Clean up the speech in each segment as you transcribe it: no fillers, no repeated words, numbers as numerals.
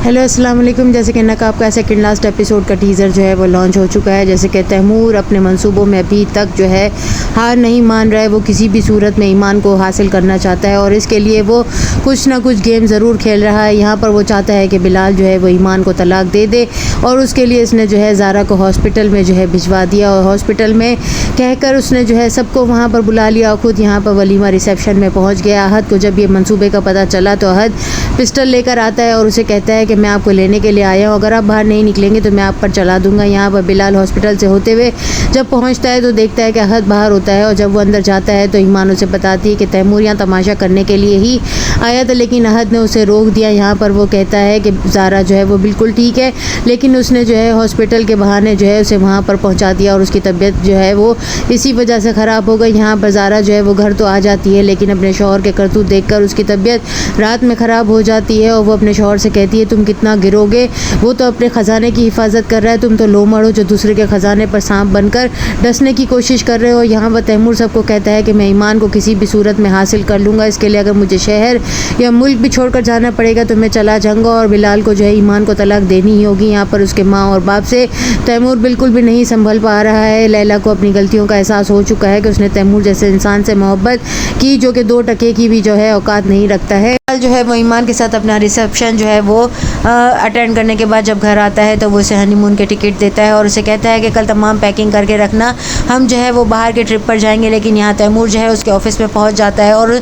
Hello अस्सलाम वालेकुम। जैसे कि नकाब का सेकंड लास्ट एपिसोड का टीज़र जो है वो लॉन्च हो चुका है। जैसे कि तैमूर अपने मंसूबों में अभी तक जो है हार नहीं मान रहा है। वो किसी भी सूरत में ईमान को हासिल करना चाहता है और इसके लिए वो कुछ ना कुछ गेम ज़रूर खेल रहा है। यहाँ पर वो चाहता है कि बिलाल जो है वो ईमान को तलाक दे दे और उसके लिए इसने जो है ज़ारा को हॉस्पिटल में जो है भिजवा दिया और हॉस्पिटल में कहकर उसने जो है सबको वहाँ पर बुला लिया और ख़ुद यहाँ पर वलीमा रिसेप्शन में पहुँच गया। अहद को जब ये मंसूबे का पता चला तो अहद पिस्टल लेकर आता है और उसे कहता है कि मैं आपको लेने के लिए आया हूँ, अगर आप बाहर नहीं निकलेंगे तो मैं आप पर चला दूंगा। यहाँ पर बिलाल हॉस्पिटल से होते हुए जब पहुँचता है तो देखता है कि अहद बाहर होता है और जब वो अंदर जाता है तो ईमान उसे बताती है कि तैमूर यहाँ तमाशा करने के लिए ही आया था, लेकिन अहद ने उसे रोक दिया। यहाँ पर वो कहता है कि ज़ारा जो है वो बिल्कुल ठीक है, लेकिन उसने जो है हॉस्पिटल के बहाने जो है उसे वहाँ पर पहुँचा दिया और उसकी तबीयत जो है वो इसी वजह से ख़राब हो गई। यहाँ पर ज़ारा जो है वो घर तो आ जाती है, लेकिन अपने शौहर के करतूत देखकर उसकी तबीयत रात में ख़राब हो जाती है और वो अपने शौहर से कहती है तुम कितना गिरोगे, वो तो अपने ख़जाने की हिफाजत कर रहा है, तुम तो लोमड़ हो जो दूसरे के ख़जाने पर सांप बनकर डसने की कोशिश कर रहे हो। यहाँ पर तैमूर सबको कहता है कि मैं ईमान को किसी भी सूरत में हासिल कर लूँगा, इसके लिए अगर मुझे शहर या मुल्क भी छोड़कर जाना पड़ेगा तो मैं चला जाऊँगा और बिलाल को जो है ईमान को तलाक देनी ही होगी। यहाँ पर उसके माँ और बाप से तैमूर बिल्कुल भी नहीं संभल पा रहा है। लैला को अपनी गलतियों का एहसास हो चुका है कि उसने तैमूर जैसे इंसान से मोहब्बत की जो कि 2 टके की भी जो है औकात नहीं रखता है। जो है वो ईमान के साथ अपना रिसेप्शन जो है वो अटेंड करने के बाद जब घर आता है तो वो उसे हनीमून के टिकट देता है और उसे कहता है कि कल तमाम पैकिंग करके रखना, हम जो है वो बाहर के ट्रिप पर जाएंगे। लेकिन यहाँ तैमूर जो है उसके ऑफिस में पहुँच जाता है और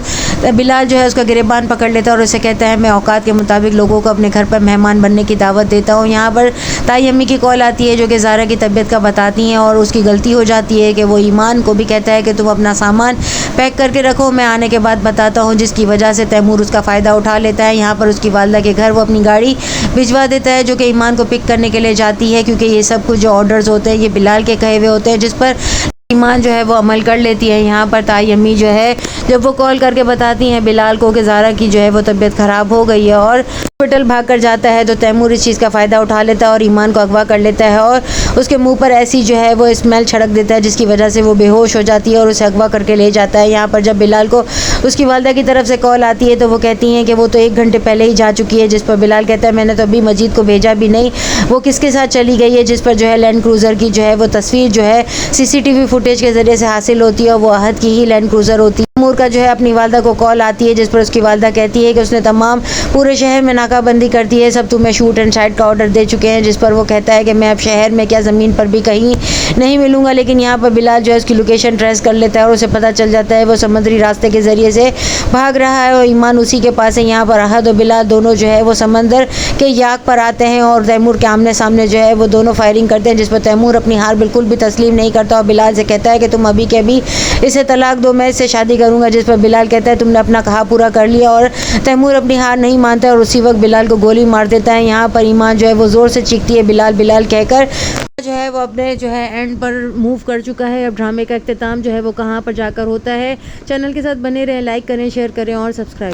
बिलाल जो है उसका गिरबान पकड़ लेता है और उसे कहता है मैं औकात के मुताबिक लोगों को अपने घर पर मेहमान बनने की दावत देता हूँ। यहाँ पर ताई अम्मी की कॉल आती है जो कि ज़ारा की तबीयत का बताती हैं और उसकी गलती हो जाती है कि वो ईमान को भी कहता है कि तुम अपना सामान पैक करके रखो, मैं आने के बाद बताता हूँ, जिसकी वजह से तैमूर उसका फ़ायदा उठा लेता है। यहाँ पर उसकी वालदा के घर वो अपनी गाड़ी भिजवा देता है जो कि ईमान को पिक करने के लिए जाती है, क्योंकि ये सब कुछ जो ऑर्डर्स होते हैं ये बिलाल के कहे हुए होते हैं, जिस पर ईमान जो है वो अमल कर लेती है। यहाँ पर ताई अम्मी जो है जब वो कॉल करके बताती हैं बिलाल को कि ज़ारा की जो है वो तबीयत ख़राब हो गई है और हॉस्पिटल भाग कर जाता है, तो तैमूर इस चीज़ का फ़ायदा उठा लेता है और ईमान को अगवा कर लेता है और उसके मुंह पर ऐसी जो है वो स्मेल छिड़क देता है जिसकी वजह से वो बेहोश हो जाती है और उसे अगवा करके ले जाता है। यहाँ पर जब बिलाल को उसकी वालदा की तरफ से कॉल आती है तो वो कहती हैं कि वो तो 1 घंटे पहले ही जा चुकी है, जिस पर बिलाल कहता है मैंने तो अभी मजीद को भेजा भी नहीं, वो किसके साथ चली गई है, जिस पर जो है लैंड क्रूज़र की जो है वो तस्वीर जो है CCTV फुटेज के ज़रिए से हासिल होती है और वो अहद की ही लैंड क्रूज़र होती है। तैमूर का जो है अपनी वालदा को कॉल आती है जिस पर उसकी वालदा कहती है कि उसने तमाम पूरे शहर में नाकाबंदी कर दी है, सब तुम्हें शूट एंड साइड का ऑर्डर दे चुके हैं, जिस पर वो कहता है कि मैं अब शहर में क्या ज़मीन पर भी कहीं नहीं मिलूंगा। लेकिन यहाँ पर बिलाल जो है उसकी लोकेशन ट्रेस कर लेता है और उसे पता चल जाता है वो समुद्री रास्ते के ज़रिए से भाग रहा है और ईमान उसी के पास है। यहाँ पर अहद और बिलाल दोनों जो है वो समंदर के याक पर आते हैं और तैमूर के आमने सामने जो है वो दोनों फायरिंग करते हैं, जिस पर तैमूर अपनी हार बिल्कुल भी तस्लीम नहीं करता और बिलाल से कहता है कि तुम अभी के अभी इसे तलाक दो, मैं इससे शादी करूँगा, जिस पर बिलाल कहता है तुमने अपना कहा पूरा कर लिया और तैमूर अपनी हार नहीं मानता और उसी वक्त बिलाल को गोली मार देता है। यहाँ पर ईमान जो है वो ज़ोर से चीखती है बिलाल बिलाल कहकर, जो है वो अपने जो है एंड पर मूव कर चुका है। अब ड्रामे का इख्तिताम जो है वो कहाँ पर जाकर होता है। चैनल के साथ बने रहें, लाइक करें, शेयर करें और सब्सक्राइब